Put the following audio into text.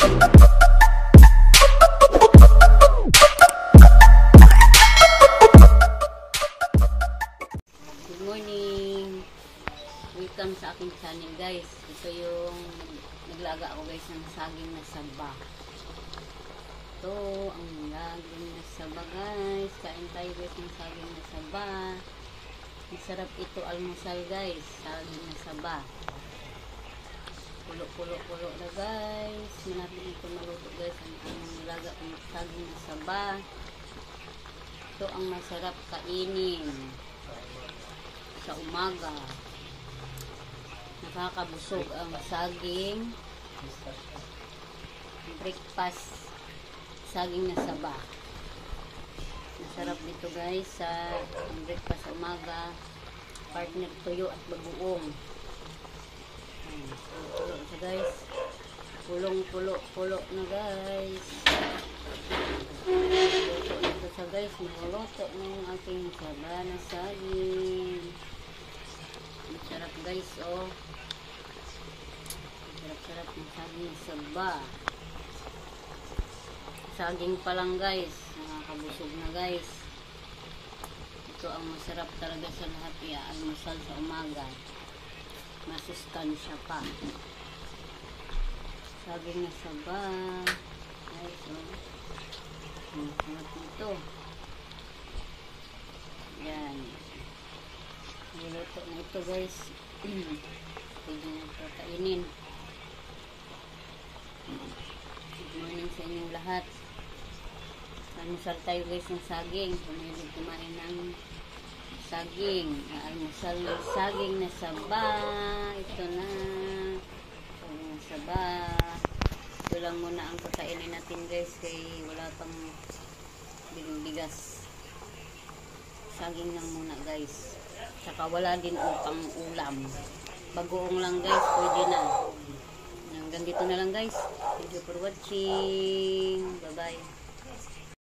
Good morning! Welcome sa aking channel guys. Ito yung naglaga ako guys ng saging na saba. Ito ang saging na saba guys. Kain tayo guys ng saging na saba. Masarap ito almusal guys. Saging na saba. Pulo na guys. Malapit ito maluto guys. Ang nilaga ko ng saging na saba. Ito ang masarap kainin sa umaga. Nakakabusog ang saging. Breakfast saging na saba. Masarap dito guys sa breakfast sa umaga. Partner tuyo at bagoong. Pulo siya guys. Pulo na guys. Luto na ito siya guys. Maluto na yung aking saba na saging. Masarap guys oh. Sarap ng saging na saba. Saging pa lang guys. Nakakabusog na guys. Ito ang masarap talaga sa lahat. Almusal sa umaga. Masustansya pa. Saging na saba. Guys oh. Masarap nito. Yan. Niluto na ito guys. Pwede na ito kainin. Good morning sa inyong lahat. Almusal tayo guys ng saging. Pumili kumain ng saging. Almusal ng saging na saba. Ito na. Saging na saba. Ito lang muna ang kakainin natin guys. Kaya wala pang bigas. Saging lang muna guys. Saka wala din upang ulam. Bagoong lang guys. Pwede na. Hanggang dito na lang guys. Thank you for watching. Bye bye.